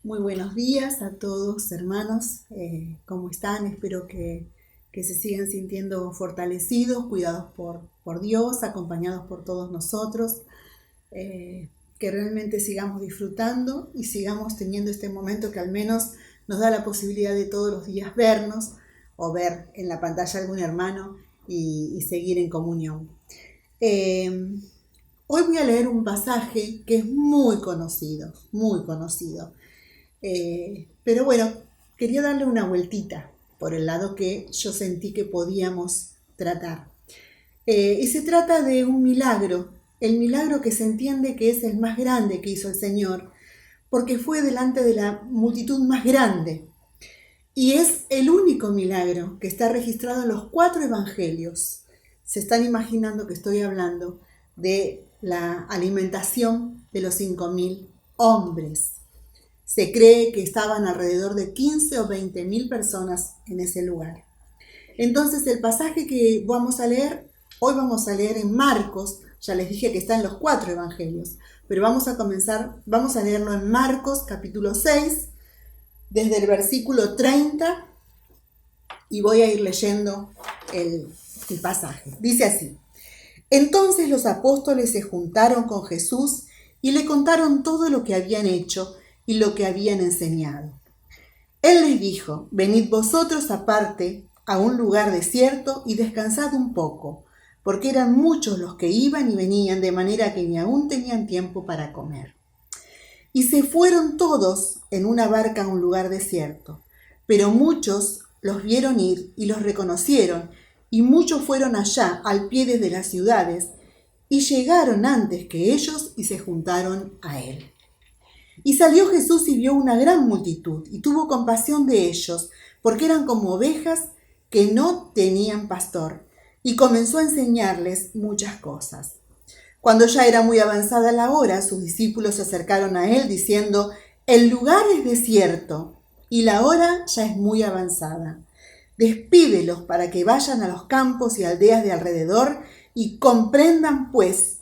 Muy buenos días a todos, hermanos. ¿Cómo están? Espero que se sigan sintiendo fortalecidos, cuidados por Dios, acompañados por todos nosotros. Que realmente sigamos disfrutando y sigamos teniendo este momento que al menos nos da la posibilidad de todos los días vernos o ver en la pantalla algún hermano y seguir en comunión. Hoy voy a leer un pasaje que es muy conocido, muy conocido. Pero bueno, quería darle una vueltita por el lado que yo sentí que podíamos tratar. Y se trata de un milagro, el milagro que se entiende que es el más grande que hizo el Señor, porque fue delante de la multitud más grande. Y es el único milagro que está registrado en los 4 evangelios. Se están imaginando que estoy hablando de la alimentación de los 5.000 hombres. Se cree que estaban alrededor de 15 o 20.000 personas en ese lugar. Entonces el pasaje que vamos a leer, hoy vamos a leer en Marcos, ya les dije que está en los 4 evangelios, pero vamos a leerlo en Marcos capítulo 6, desde el versículo 30, y voy a ir leyendo el pasaje. Dice así: Entonces los apóstoles se juntaron con Jesús y le contaron todo lo que habían hecho y lo que habían enseñado. Él les dijo: Venid vosotros aparte a un lugar desierto y descansad un poco, porque eran muchos los que iban y venían, de manera que ni aún tenían tiempo para comer. Y se fueron todos en una barca a un lugar desierto, pero muchos los vieron ir y los reconocieron, y muchos fueron allá al pie de las ciudades, y llegaron antes que ellos y se juntaron a él. Y salió Jesús y vio una gran multitud, y tuvo compasión de ellos, porque eran como ovejas que no tenían pastor, y comenzó a enseñarles muchas cosas. Cuando ya era muy avanzada la hora, sus discípulos se acercaron a él, diciendo: El lugar es desierto, y la hora ya es muy avanzada. Despídelos para que vayan a los campos y aldeas de alrededor, y compren, pues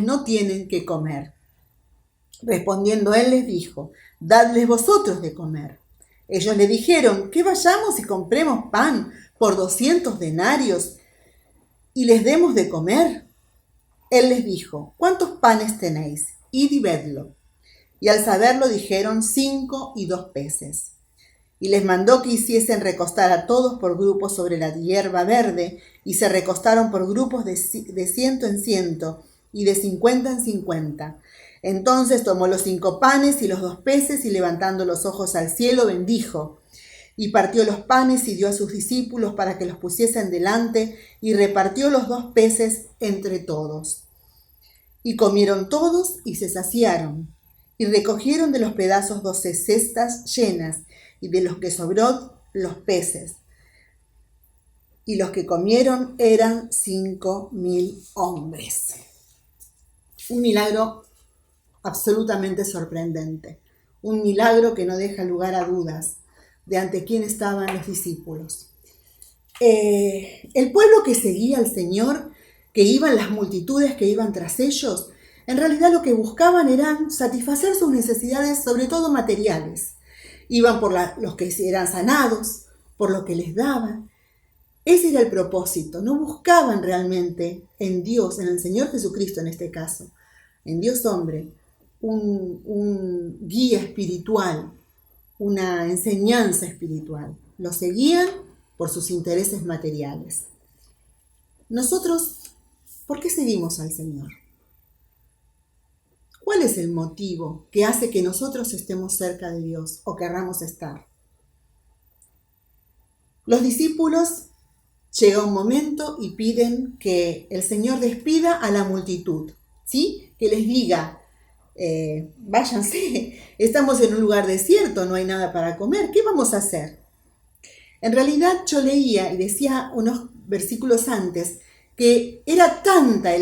no tienen que comer. Respondiendo él les dijo: Dadles vosotros de comer. Ellos le dijeron: Que vayamos y compremos pan por 200 denarios y les demos de comer. Él les dijo: ¿Cuántos panes tenéis? Id y vedlo. Y al saberlo dijeron: 5 y 2 peces. Y les mandó que hiciesen recostar a todos por grupos sobre la hierba verde, y se recostaron por grupos de 100 en 100 y de 50 en 50. Entonces tomó los 5 panes y los 2 peces, y levantando los ojos al cielo bendijo, y partió los panes y dio a sus discípulos para que los pusiesen delante, y repartió los 2 peces entre todos. Y comieron todos y se saciaron, y recogieron de los pedazos 12 cestas llenas, y de los que sobró los peces. Y los que comieron eran 5.000 hombres. Un milagro absolutamente sorprendente. Un milagro que no deja lugar a dudas de ante quién estaban los discípulos. El pueblo que seguía al Señor, que iban las multitudes que iban tras ellos, en realidad lo que buscaban eran satisfacer sus necesidades, sobre todo materiales. Iban por los que eran sanados, por lo que les daban. Ese era el propósito. No buscaban realmente en Dios, en el Señor Jesucristo en este caso, en Dios hombre, un guía espiritual, una enseñanza espiritual. Lo seguían por sus intereses materiales. Nosotros, ¿por qué seguimos al Señor? ¿Cuál es el motivo que hace que nosotros estemos cerca de Dios o querramos estar? Los discípulos llega un momento y piden que el Señor despida a la multitud, ¿sí? Que les diga: váyanse, estamos en un lugar desierto, no hay nada para comer, ¿qué vamos a hacer? En realidad yo leía y decía unos versículos antes que era tanta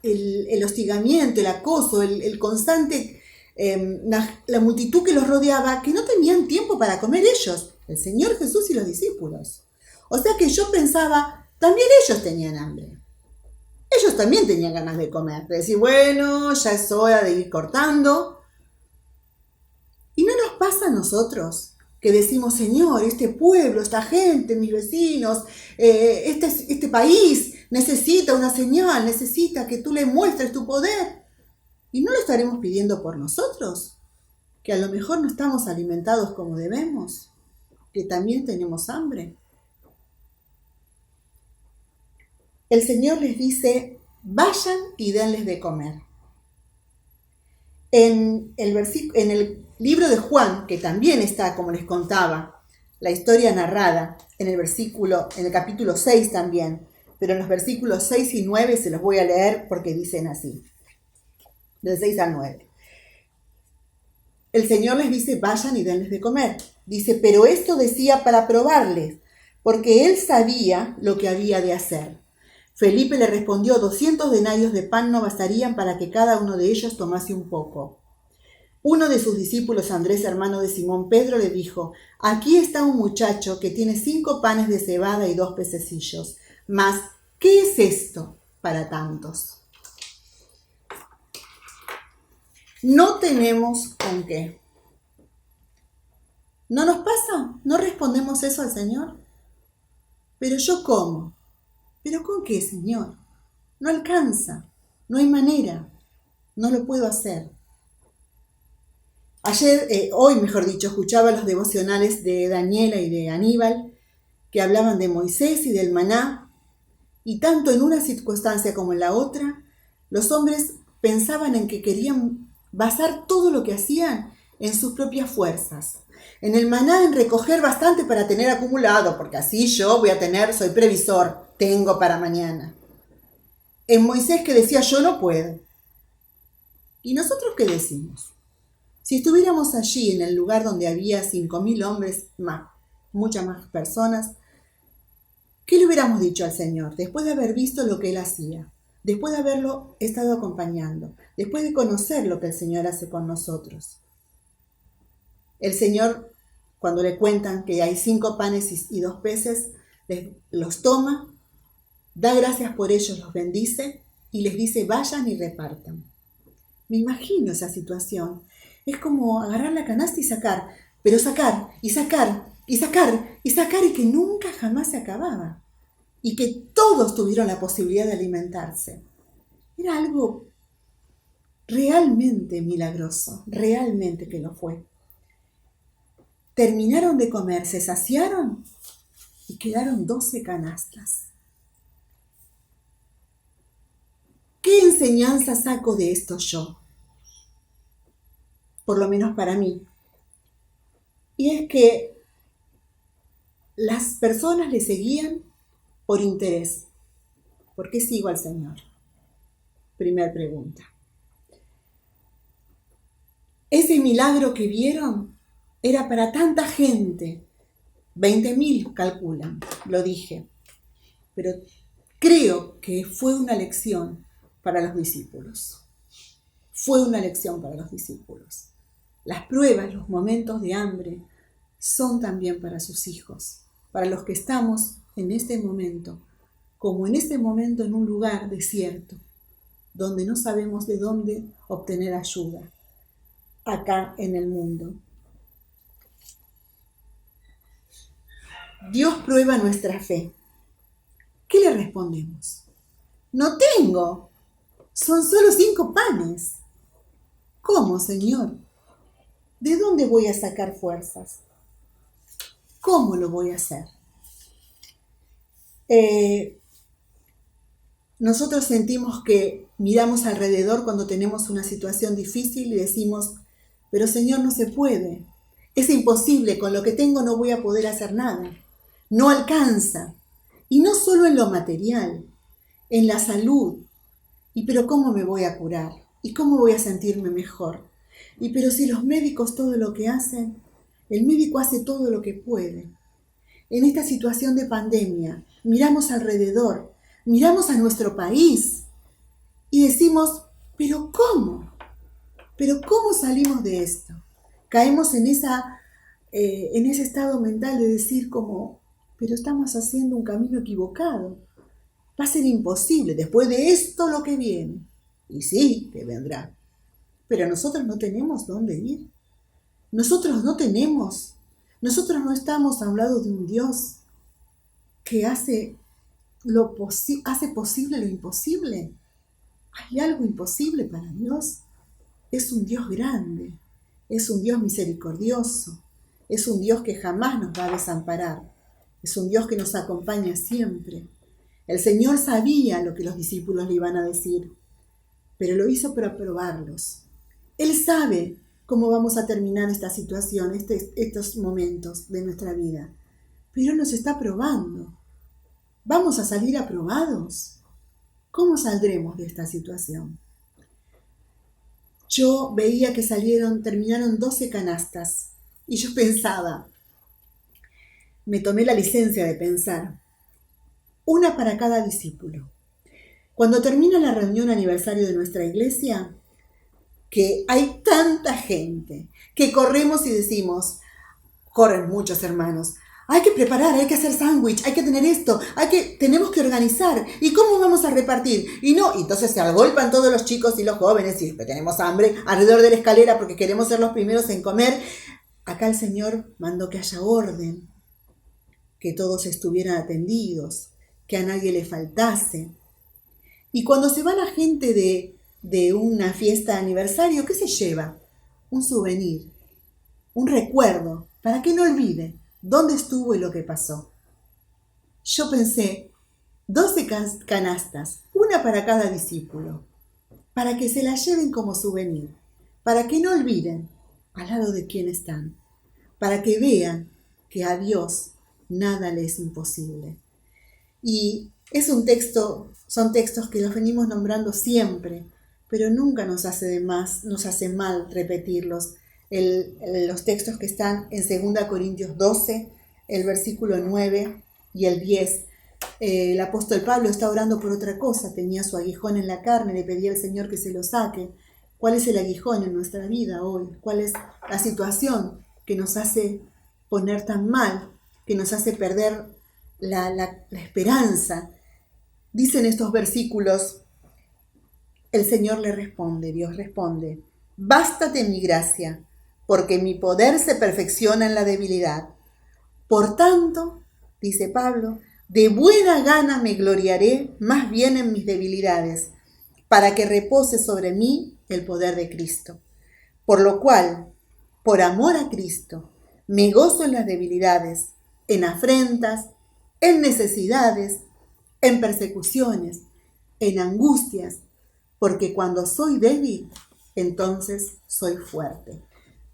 el hostigamiento, el acoso, el constante, la multitud que los rodeaba, que no tenían tiempo para comer ellos, el Señor Jesús y los discípulos. O sea que yo pensaba, también ellos tenían hambre. Ellos también tenían ganas de comer, de decir, bueno, ya es hora de ir cortando. pasa a nosotros que decimos, Señor, este pueblo, esta gente, mis vecinos, este país necesita una señal, necesita que tú le muestres tu poder? ¿Y no lo estaremos pidiendo por nosotros? Que a lo mejor no estamos alimentados como debemos, que también tenemos hambre. El Señor les dice, vayan y denles de comer. En el libro de Juan, que también está, como les contaba, la historia narrada, en el capítulo 6 también, pero en los versículos 6 y 9 se los voy a leer porque dicen así, del 6 al 9. El Señor les dice, vayan y denles de comer. Dice, pero esto decía para probarles, porque él sabía lo que había de hacer. Felipe le respondió, 200 denarios de pan no bastarían para que cada uno de ellos tomase un poco. Uno de sus discípulos, Andrés, hermano de Simón Pedro, le dijo, aquí está un muchacho que tiene 5 panes de cebada y 2 pececillos. Mas, ¿qué es esto para tantos? No tenemos con qué. ¿No nos pasa? ¿No respondemos eso al Señor? Pero yo como. ¿Pero con qué, Señor? No alcanza, no hay manera, no lo puedo hacer. Hoy mejor dicho, escuchaba los devocionales de Daniela y de Aníbal que hablaban de Moisés y del maná, y tanto en una circunstancia como en la otra, los hombres pensaban en que querían basar todo lo que hacían en sus propias fuerzas. En el maná, en recoger bastante para tener acumulado, porque así yo soy previsor, tengo para mañana. En Moisés, que decía, yo no puedo. ¿Y nosotros qué decimos? Si estuviéramos allí en el lugar donde había 5.000 hombres más, muchas más personas, ¿qué le hubiéramos dicho al Señor después de haber visto lo que Él hacía? Después de haberlo estado acompañando, después de conocer lo que el Señor hace con nosotros. El Señor, cuando le cuentan que hay 5 panes y 2 peces, los toma, da gracias por ellos, los bendice y les dice, vayan y repartan. Me imagino esa situación. Es como agarrar la canasta y sacar, pero sacar y sacar y sacar y sacar y que nunca jamás se acababa. Y que todos tuvieron la posibilidad de alimentarse. Era algo realmente milagroso, realmente que lo fue. Terminaron de comer, se saciaron y quedaron 12 canastas. ¿Qué enseñanza saco de esto yo? Por lo menos para mí. Y es que las personas le seguían por interés. ¿Por qué sigo al Señor? Primera pregunta. Ese milagro que vieron era para tanta gente. 20.000 calculan, lo dije. Pero creo que fue una lección para los discípulos. Fue una lección para los discípulos. Las pruebas, los momentos de hambre, son también para sus hijos, para los que estamos en este momento, como en este momento en un lugar desierto, donde no sabemos de dónde obtener ayuda, acá en el mundo. Dios prueba nuestra fe. ¿Qué le respondemos? No tengo, son solo 5 panes. ¿Cómo, Señor? ¿De dónde voy a sacar fuerzas? ¿Cómo lo voy a hacer? Nosotros sentimos que miramos alrededor cuando tenemos una situación difícil y decimos, pero Señor, no se puede. Es imposible, con lo que tengo no voy a poder hacer nada. No alcanza. Y no solo en lo material, en la salud. ¿Y pero cómo me voy a curar? ¿Y cómo voy a sentirme mejor? Y pero si los médicos todo lo que hacen, el médico hace todo lo que puede. En esta situación de pandemia, miramos alrededor, miramos a nuestro país y decimos, ¿pero cómo? ¿Pero cómo salimos de esto? Caemos en ese estado mental de decir como, pero estamos haciendo un camino equivocado. Va a ser imposible después de esto lo que viene. Y sí, que vendrá. Pero nosotros no tenemos dónde ir. Nosotros no tenemos, nosotros no estamos a un lado de un Dios que hace posible lo imposible. ¿Hay algo imposible para Dios? Es un Dios grande, es un Dios misericordioso, es un Dios que jamás nos va a desamparar, es un Dios que nos acompaña siempre. El Señor sabía lo que los discípulos le iban a decir, pero lo hizo para probarlos. Él sabe cómo vamos a terminar esta situación, estos momentos de nuestra vida, pero Él nos está probando. ¿Vamos a salir aprobados? ¿Cómo saldremos de esta situación? Yo veía que terminaron 12 canastas y yo pensaba, me tomé la licencia de pensar, una para cada discípulo. Cuando termina la reunión aniversario de nuestra iglesia, que hay tanta gente, que corremos y decimos, corren muchos hermanos, hay que preparar, hay que hacer sándwich, hay que tener esto, tenemos que organizar. ¿Y cómo vamos a repartir? Y entonces se agolpan todos los chicos y los jóvenes y después tenemos hambre alrededor de la escalera porque queremos ser los primeros en comer. Acá el Señor mandó que haya orden, que todos estuvieran atendidos, que a nadie le faltase. Y cuando se va la gente de una fiesta de aniversario, ¿qué se lleva? Un souvenir, un recuerdo, para que no olvide dónde estuvo y lo que pasó. Yo pensé, 12 canastas, una para cada discípulo, para que se la lleven como souvenir, para que no olviden al lado de quién están, para que vean que a Dios nada le es imposible. Y son textos que los venimos nombrando siempre, pero nunca nos hace mal repetirlos. Los textos que están en 2 Corintios 12, el versículo 9 y el 10. El apóstol Pablo está orando por otra cosa, tenía su aguijón en la carne, le pedía al Señor que se lo saque. ¿Cuál es el aguijón en nuestra vida hoy? ¿Cuál es la situación que nos hace poner tan mal, que nos hace perder la esperanza? Dicen estos versículos, el Señor le responde, Dios responde, bástate mi gracia, porque mi poder se perfecciona en la debilidad. Por tanto, dice Pablo, de buena gana me gloriaré más bien en mis debilidades, para que repose sobre mí el poder de Cristo. Por lo cual, por amor a Cristo, me gozo en las debilidades, en afrentas, en necesidades, en persecuciones, en angustias, porque cuando soy débil, entonces soy fuerte.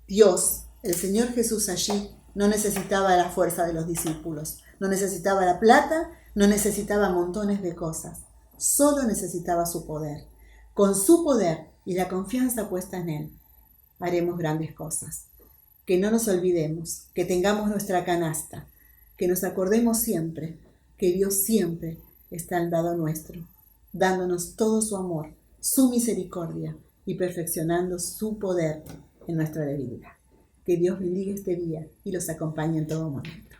Dios, el Señor Jesús allí, no necesitaba la fuerza de los discípulos, no necesitaba la plata, no necesitaba montones de cosas, solo necesitaba su poder. Con su poder y la confianza puesta en Él, haremos grandes cosas. Que no nos olvidemos, que tengamos nuestra canasta, que nos acordemos siempre que Dios siempre está al lado nuestro, dándonos todo su amor, su misericordia y perfeccionando su poder en nuestra debilidad. Que Dios bendiga este día y los acompañe en todo momento.